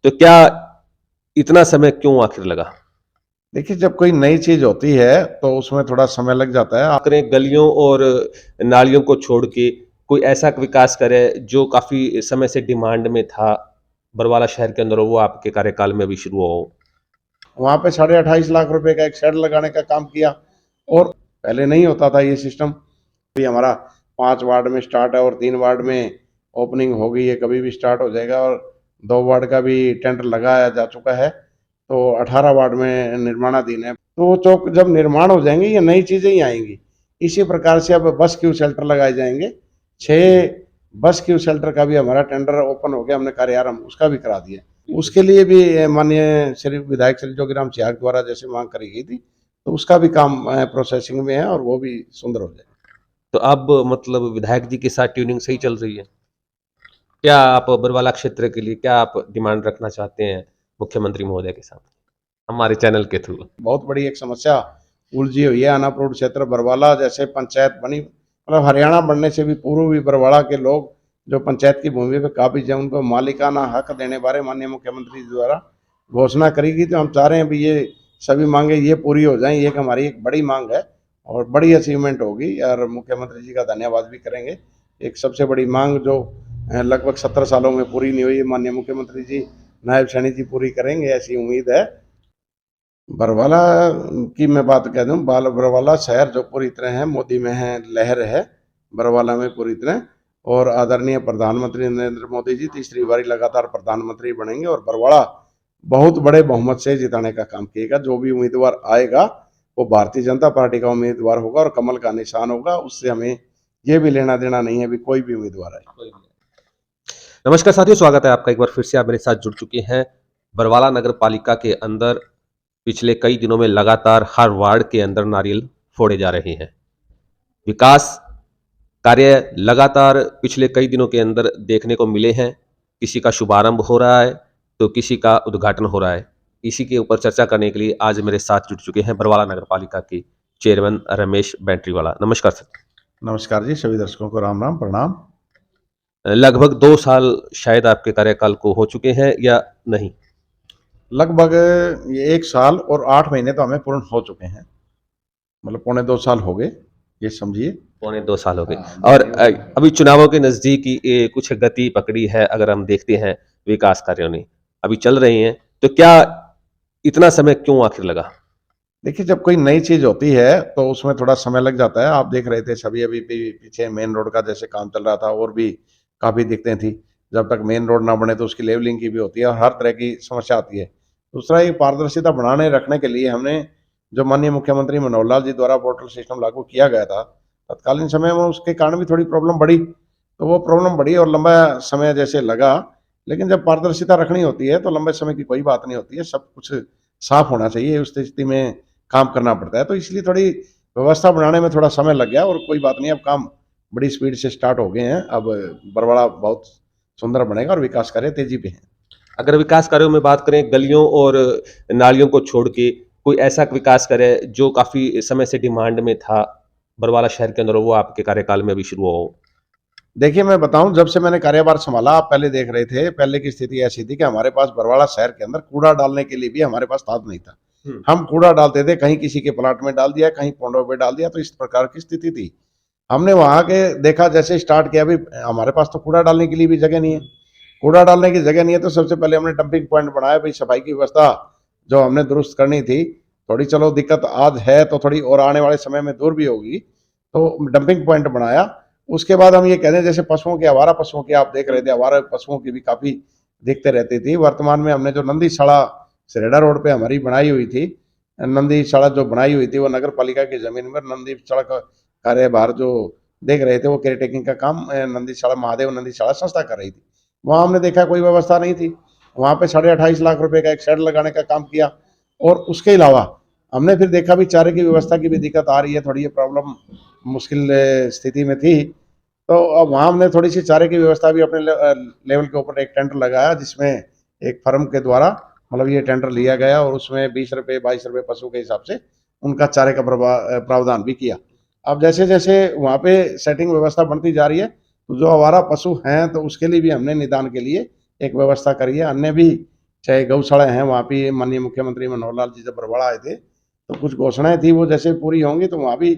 तो क्या इतना समय क्यों आखिर लगा? देखिए, जब कोई नई चीज़ होती है, तो उसमें थोड़ा समय लग जाता है। आप करें गलियों और नालियों को छोड़ के कोई ऐसा विकास करें जो काफ़ी समय से डिमांड में था, बरवाला शहर के अंदर, वो आपके कार्यकाल में अभी शुरू हो? वहाँ पे 28.5 लाख रुपए का एक शेड लगाने का काम किया और पहले नहीं होता था ये सिस्टम। अभी हमारा 5 वार्ड में स्टार्ट है और 3 वार्ड में ओपनिंग हो गई है, कभी भी स्टार्ट हो जाएगा और 2 वार्ड का भी टेंडर लगाया जा चुका है, तो 18 वार्ड में निर्माणाधीन है। तो वो चौक जब निर्माण हो जाएंगे, ये नई चीज़ें ही आएंगी। इसी प्रकार से अब बस क्यू शेल्टर लगाए जाएंगे। 6 बस क्यू शेल्टर का भी हमारा टेंडर ओपन हो गया, हमने कार्यारंभ उसका भी करा दिया। उसके लिए भी माननीय श्री विधायक श्री जोगीराम सियाग द्वारा जैसे मांग करी गई थी, तो उसका भी काम प्रोसेसिंग में है और वो भी सुंदर हो जाए। तो अब मतलब विधायक जी के साथ ट्यूनिंग सही चल रही है? क्या आप बरवाला क्षेत्र के लिए क्या आप डिमांड रखना चाहते हैं मुख्यमंत्री महोदय के सामने, हमारे चैनल के थ्रू? बहुत बड़ी एक समस्या उलझी हुई है। अनाप्रूव क्षेत्र बरवाला जैसे पंचायत बनी, मतलब हरियाणा बनने से भी पूर्व भी बरवाला के लोग जो पंचायत की भूमि पे काबिज है, उनको मालिकाना हक देने बारे माननीय मुख्यमंत्री जी द्वारा घोषणा करी गई। तो हम चाह रहे हैं भी ये सभी मांगे ये पूरी हो जाएं, ये हमारी एक बड़ी मांग है और बड़ी अचीवमेंट होगी और मुख्यमंत्री जी का धन्यवाद भी करेंगे। एक सबसे बड़ी मांग जो लगभग 17 सालों में पूरी नहीं हुई, माननीय मुख्यमंत्री जी नायब सैनी जी पूरी करेंगे, ऐसी उम्मीद है। बरवाला की मैं बात कह दूं, बरवाला शहर जो पूरी तरह है मोदी में है, लहर है बरवाला में पूरी तरह। और आदरणीय प्रधानमंत्री नरेंद्र मोदी जी तीसरी बारी लगातार प्रधानमंत्री बनेंगे और बरवाला बहुत बड़े बहुमत से जिताने का काम किएगा। जो भी उम्मीदवार आएगा वो भारतीय जनता पार्टी का उम्मीदवार होगा और कमल का निशान होगा। उससे हमें ये भी लेना देना नहीं है भी कोई भी उम्मीदवार आए। नमस्कार साथियों, स्वागत है आपका एक बार फिर से। आप मेरे साथ जुड़ चुके हैं। बरवाला नगर पालिका के अंदर पिछले कई दिनों में लगातार हर वार्ड के अंदर नारियल फोड़े जा रहे हैं। विकास कार्य लगातार पिछले कई दिनों के अंदर देखने को मिले हैं। किसी का शुभारंभ हो रहा है तो किसी का उद्घाटन हो रहा है। इसी के ऊपर चर्चा करने के लिए आज मेरे साथ जुड़ चुके हैं बरवाला नगर पालिका के चेयरमैन रमेश बैंट्रीवाला। नमस्कार सर। नमस्कार जी, सभी दर्शकों को राम राम प्रणाम। लगभग 2 साल शायद आपके कार्यकाल को हो चुके हैं या नहीं? लगभग ये 1 साल और 8 महीने तो हमें पूर्ण हो चुके हैं, मतलब पौने 2 साल हो गए, ये समझिए। पौने 2 साल हो गए। हाँ, और जनवरी में। अभी चुनावों के नजदीक कुछ गति पकड़ी है, अगर हम देखते हैं विकास कार्यों ने अभी चल रही हैं, तो क्या इतना समय क्यों आखिर लगा? देखिए, जब कोई नई चीज होती है तो उसमें थोड़ा समय लग जाता है। आप देख रहे थे सभी अभी पीछे मेन रोड का जैसे काम चल रहा था और भी काफी दिक्कतें थी। जब तक मेन रोड ना बने तो उसकी लेवलिंग की भी होती है और हर तरह की समस्या आती है। दूसरा, ये पारदर्शिता बढ़ाने रखने के लिए हमने जो माननीय मुख्यमंत्री मनोहर लाल जी द्वारा पोर्टल सिस्टम लागू किया गया था, तत्कालीन समय में उसके कारण भी थोड़ी प्रॉब्लम बढ़ी। तो वो प्रॉब्लम बढ़ी और लंबा समय जैसे लगा। लेकिन जब पारदर्शिता रखनी होती है तो लंबे समय की कोई बात नहीं होती है, सब कुछ साफ होना चाहिए। उस स्थिति में काम करना पड़ता है, तो इसलिए थोड़ी व्यवस्था बनाने में थोड़ा समय लग गया और कोई बात नहीं, अब काम बड़ी स्पीड से स्टार्ट हो गए हैं। अब बरवाड़ा बहुत सुंदर बनेगा और विकास कार्य तेजी पे है। अगर विकास कार्यों में बात करें, गलियों और नालियों को छोड़ के कोई ऐसा विकास करें जो काफी समय से डिमांड में था बरवाला शहर के अंदर, वो आपके कार्यकाल में अभी शुरू हो? देखिए, मैं बताऊं, जब से मैंने कार्यभार संभाला, आप पहले देख रहे थे, पहले की स्थिति ऐसी थी कि हमारे पास बरवाड़ा शहर के अंदर कूड़ा डालने के लिए भी हमारे पास साधन नहीं था। हम कूड़ा डालते थे, कहीं किसी के प्लाट में डाल दिया, कहीं पोंडों पे डाल दिया, तो इस प्रकार की स्थिति थी। हमने वहां के देखा, जैसे स्टार्ट किया, भी हमारे पास तो कूड़ा डालने के लिए भी जगह नहीं है। कूड़ा डालने की जगह नहीं है तो सबसे पहले हमने डंपिंग पॉइंट बनाया। भाई, सफाई की व्यवस्था जो हमने दुरुस्त करनी थी, थोड़ी चलो दिक्कत आज है तो थोड़ी और आने वाले समय में दूर भी होगी, तो डंपिंग पॉइंट बनाया। उसके बाद हम ये कह दें, जैसे पशुओं की, आवारा पशुओं की आप देख रहे थे, आवारा पशुओं की भी काफी दिक्कतें रहती थी। वर्तमान में हमने जो नंदी सड़ा सरेडा रोड पे हमारी बनाई हुई थी, नंदी सड़क जो बनाई हुई थी वो नगर पालिका की जमीन में नंदी सड़क कार्यभार जो देख रहे थे, वो केयर टेकिंग का काम नंदी सड़ा महादेव नंदी सड़ा संस्था कर रही थी। वहां हमने देखा कोई व्यवस्था नहीं थी। वहां पे 28.5 लाख रुपए का एक शेड लगाने का काम किया और उसके अलावा हमने फिर देखा भी चारे की व्यवस्था की भी दिक्कत आ रही है, थोड़ी ये प्रॉब्लम मुश्किल स्थिति में थी। तो अब वहाँ हमने थोड़ी सी चारे की व्यवस्था भी अपने लेवल के ऊपर एक टेंडर लगाया, जिसमें एक फर्म के द्वारा मतलब ये टेंडर लिया गया और उसमें 20 रुपये 22 रुपये पशु के हिसाब से उनका चारे का प्रावधान भी किया। अब जैसे जैसे वहाँ पे सेटिंग व्यवस्था बनती जा रही है, तो जो आवारा पशु हैं तो उसके लिए भी हमने निदान के लिए एक व्यवस्था करी है। अन्य भी चाहे गौशाला हैं वहाँ भी माननीय मुख्यमंत्री मनोहर लाल जी जब बरवाड़ा आए थे तो कुछ घोषणाएं थी वो जैसे पूरी होंगी तो वहाँ भी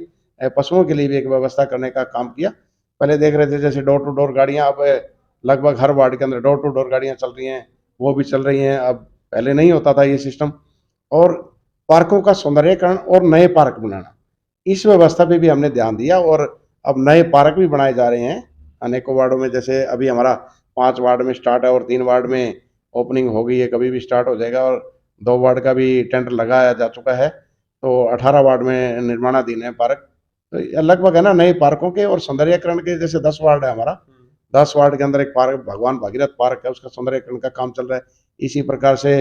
पशुओं के लिए भी एक व्यवस्था करने का काम किया। पहले देख रहे थे जैसे डोर टू डोर गाड़ियाँ, अब लगभग हर वार्ड के अंदर डोर टू डोर गाड़ियाँ चल रही हैं, वो भी चल रही हैं। अब पहले नहीं होता था ये सिस्टम। और पार्कों का सौंदर्यीकरण और नए पार्क बनाना, इस व्यवस्था पे भी हमने ध्यान दिया और अब नए पार्क भी बनाए जा रहे हैं अनेकों वार्डों में। जैसे अभी हमारा 5 वार्ड में स्टार्ट है और 3 वार्ड में ओपनिंग हो गई है, कभी भी स्टार्ट हो जाएगा। और 2 वार्ड का भी टेंडर लगाया जा चुका है, तो 18 वार्ड में निर्माणाधीन है पार्क। तो ये लगभग है ना नए पार्कों के और सौंदर्यीकरण के, जैसे 10 वार्ड है हमारा, 10 वार्ड के अंदर एक पार्क भगवान भागीरथ पार्क है, उसका सौंदर्यीकरण का काम चल रहा है। इसी प्रकार से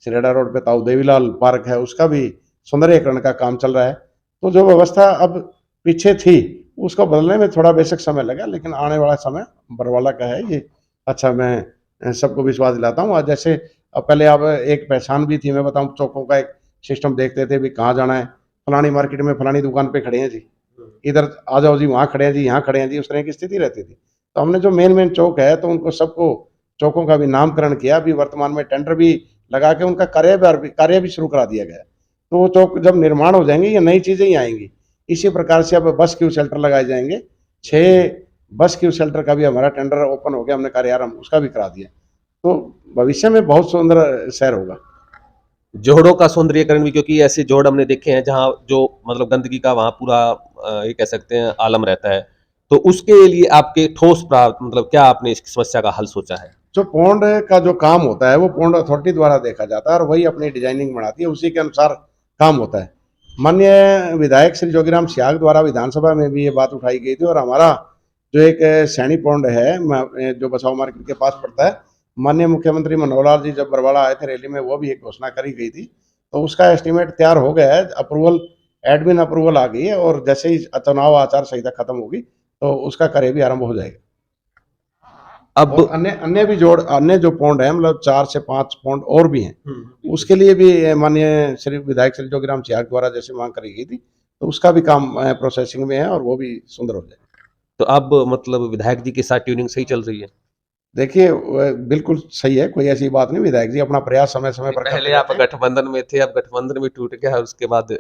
सिरेडा रोड पे ताऊ देवीलाल पार्क है, उसका भी सौंदर्यीकरण का काम चल रहा है। तो जो व्यवस्था अब पीछे थी उसको बदलने में थोड़ा बेशक समय लगा, लेकिन आने वाला समय बरवाला का है ये। अच्छा, मैं सबको विश्वास दिलाता हूँ। आज जैसे अब पहले अब एक पहचान भी थी, मैं बताऊँ, चौकों का एक सिस्टम देखते थे भी कहाँ जाना है, फलानी मार्केट में फलानी दुकान पे खड़े हैं जी, इधर आ जाओ जी, वहाँ खड़े हैं जी, यहाँ खड़े हैं जी, उस तरह की स्थिति रहती थी। तो हमने जो मेन मेन चौक है तो उनको सबको चौकों का भी नामकरण किया। अभी वर्तमान में टेंडर भी लगा के उनका कार्य भी शुरू करा दिया गया है। तो वो चौक जब निर्माण हो जाएंगे ये नई चीजें ही आएंगी। इसी प्रकार से अब बस क्यू शेल्टर लगाए जाएंगे, 6 बस क्यू शेल्टर का भी हमारा टेंडर ओपन हो गया, हमने कार्यारंभ उसका भी करा दिया। तो भविष्य में बहुत सुंदर शहर होगा। जोड़ों का सौंदर्यीकरण भी, क्योंकि ऐसे जोड़ हमने देखे हैं जहाँ जो मतलब गंदगी का वहाँ पूरा ये कह सकते हैं आलम रहता है, तो उसके लिए आपके ठोस मतलब क्या आपने इस समस्या का हल सोचा है? जो पौंड का जो काम होता है वो पौंड अथॉरिटी द्वारा देखा जाता है और वही अपनी डिजाइनिंग बनाती है, उसी के अनुसार काम होता है। माननीय विधायक श्री जोगीराम सियाग द्वारा विधानसभा में भी ये बात उठाई गई थी और हमारा जो एक सैनी पौंड है जो बसाव मार्केट के पास पड़ता है, माननीय मुख्यमंत्री मनोहर लाल जी जब बरवाड़ा आए थे रैली में, वो भी एक घोषणा करी गई थी। तो उसका एस्टिमेट तैयार हो गया है, अप्रूवल, एडमिन अप्रूवल आ गई है और जैसे ही चुनाव आचार संहिता खत्म होगी तो उसका कार्य भी आरंभ हो जाएगा। अब और अन्य अन्य भी जोड़, अन्य जो पौंड है, मतलब 4 से 5 पौंड और भी हैं, उसके लिए भी माननीय श्री विधायक श्री जोगीराम सियाग द्वारा जैसे मांग करी गई थी, तो उसका भी काम प्रोसेसिंग में है और वो भी सुंदर हो जाएगा। तो अब मतलब विधायक जी के साथ ट्यूनिंग सही चल रही है? देखिए बिल्कुल सही है, कोई ऐसी बात नहीं, विधायक जी अपना प्रयास समय समय पर करते पहले आप रहते हैं। गठबंधन में थे, अब गठबंधन भी टूट गया और उसके बाद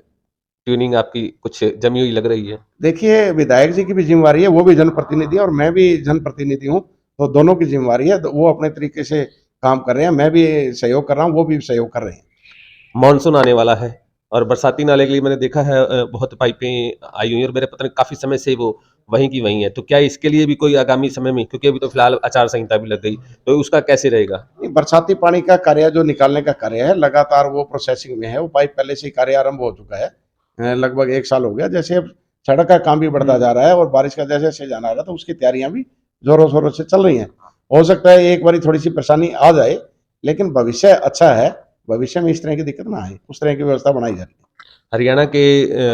ट्यूनिंग आपकी कुछ जमी हुई लग रही है। देखिए विधायक जी की भी जिम्मेवारी है, वो भी जनप्रतिनिधि है और मैं भी जनप्रतिनिधि हूँ, तो दोनों की जिम्मेवारी है। तो वो अपने तरीके से काम कर रहे हैं, मैं भी सहयोग कर रहा हूँ, वो भी सहयोग कर रहे हैं। मानसून आने वाला है और बरसाती नाले के लिए मैंने देखा है बहुत पाइपें आई हुई हैं और मेरे पता नहीं काफी समय से वो वहीं की वहीं है, तो क्या इसके लिए भी कोई आगामी समय में, क्योंकि अभी तो फिलहाल आचार संहिता भी लग गई, तो उसका कैसे रहेगा? नहीं, बरसाती पानी का कार्य जो निकालने का कार्य है लगातार वो प्रोसेसिंग में है। वो पाइप पहले से ही कार्य आरंभ हो चुका है, लगभग 1 साल हो गया। जैसे अब सड़क का काम भी बढ़ता जा रहा है और बारिश का जैसे जैसे जाना आ रहा है, तो उसकी तैयारियां भी जोरों शोरों से चल रही हैं। हो सकता है एक बारी थोड़ी सी परेशानी आ जाए, लेकिन भविष्य अच्छा है, भविष्य में इस तरह की दिक्कत ना आए, उस तरह की व्यवस्था बनाई जा रही है। हरियाणा के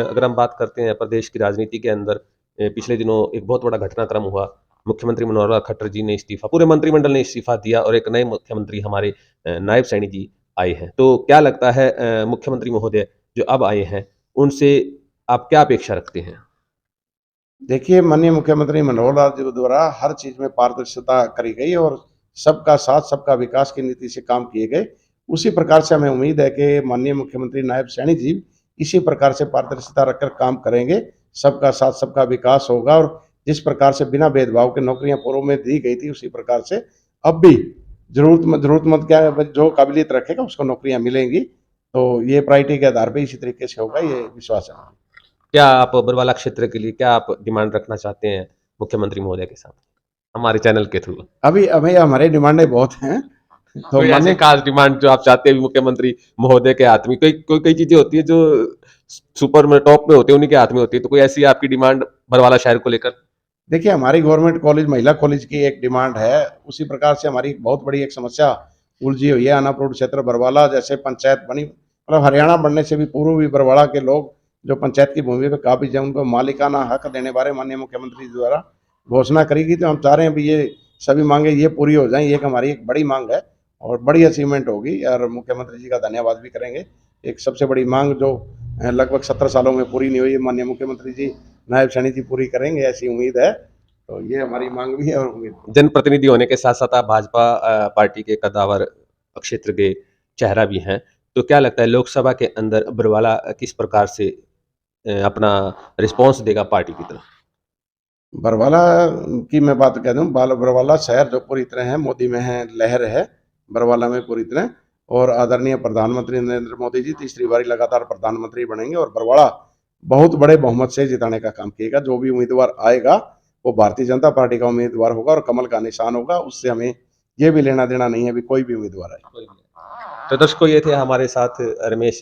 अगर हम बात करते हैं प्रदेश की राजनीति के अंदर, पिछले दिनों एक बहुत बड़ा घटनाक्रम हुआ। मुख्यमंत्री मनोहर लाल खट्टर जी ने इस्तीफा, पूरे मंत्रिमंडल ने इस्तीफा दिया और एक नए मुख्यमंत्री हमारे नायब सैनी जी आए हैं। तो क्या लगता है मुख्यमंत्री महोदय जो अब आए हैं उनसे आप क्या अपेक्षा रखते हैं? देखिए माननीय मुख्यमंत्री मनोहर लाल जी द्वारा हर चीज में पारदर्शिता करी गई और सबका साथ सबका विकास की नीति से काम किए गए। उसी प्रकार से हमें उम्मीद है कि माननीय मुख्यमंत्री नायब सैनी जी इसी प्रकार से पारदर्शिता रखकर काम करेंगे। सबका साथ सबका विकास होगा और जिस प्रकार से बिना भेदभाव के नौकरियां पूर्व में दी गई थी, उसी प्रकार से अब भी जरूरतमंद क्या है, जो काबिलियत रखेगा उसको नौकरियां मिलेंगी। तो ये प्रायोरिटी के आधार पर इसी तरीके से होगा, ये विश्वास है। क्या आप बरवाला क्षेत्र के लिए क्या आप डिमांड रखना चाहते हैं मुख्यमंत्री महोदय के साथ हमारे चैनल के थ्रू? अभी अभी हमारे डिमांडें बहुत हैं, तो कोई ऐसे मान्य, खास डिमांड जो आप चाहते हैं भी मुख्यमंत्री महोदय के हाथ में, कोई कोई कई चीजें होती है जो सुपर में टॉप में होती है, उन्हीं के हाथ में होती है, तो कोई ऐसी आपकी डिमांड बरवाला शहर को लेकर? देखिए हमारी गवर्नमेंट कॉलेज, महिला कॉलेज की एक डिमांड है। उसी प्रकार से हमारी बहुत बड़ी एक समस्या उलझी हुई है, अनाप्रूव्ड क्षेत्र बरवाला जैसे पंचायत बनी, मतलब हरियाणा बनने से भी पूर्व भी बरवाला के लोग जो पंचायत की भूमि पे काबिज है उनको मालिकाना हक देने बारे माननीय मुख्यमंत्री जी द्वारा घोषणा करी गई। तो हम चाह रहे हैं भी ये सभी मांगे ये पूरी हो जाएं, ये एक हमारी एक बड़ी मांग है और बड़ी अचीवमेंट होगी और मुख्यमंत्री जी का धन्यवाद भी करेंगे। एक सबसे बड़ी मांग जो लगभग 17 सालों में पूरी नहीं हुई, माननीय मुख्यमंत्री जी नायब सैनी जी पूरी करेंगे ऐसी उम्मीद है। तो ये हमारी मांग भी है और उम्मीद। जनप्रतिनिधि होने के साथ साथ आप भाजपा पार्टी के कद्दावर क्षेत्र के चेहरा भी हैं। तो क्या लगता है लोकसभा के अंदर बरवाला किस प्रकार से अपना रिस्पॉन्स देगा पार्टी की तरफ? बरवाला की मैं बात कह दूं, बरवाला शहर जो पूरी तरह है मोदी में है, लहर है बरवाला में पूरी तरह। और आदरणीय प्रधानमंत्री नरेंद्र मोदी जी तीसरी बारी लगातार प्रधानमंत्री बनेंगे और बरवाला बहुत बड़े बहुमत से जिताने का काम किएगा। जो भी उम्मीदवार आएगा वो भारतीय जनता पार्टी का उम्मीदवार होगा और कमल का निशान होगा। उससे हमें ये भी लेना देना नहीं है अभी कोई भी उम्मीदवार आए। तो दर्शकों, ये थे हमारे साथ रमेश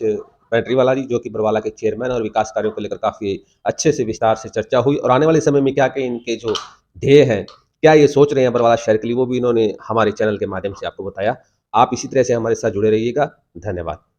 बैटरीवाला जी, जो कि बरवाला के चेयरमैन, और विकास कार्यों को लेकर काफ़ी अच्छे से विस्तार से चर्चा हुई और आने वाले समय में क्या-क्या इनके जो ध्येय हैं, क्या ये सोच रहे हैं बरवाला शहर के लिए, वो भी इन्होंने हमारे चैनल के माध्यम से आपको बताया। आप इसी तरह से हमारे साथ जुड़े रहिएगा। धन्यवाद।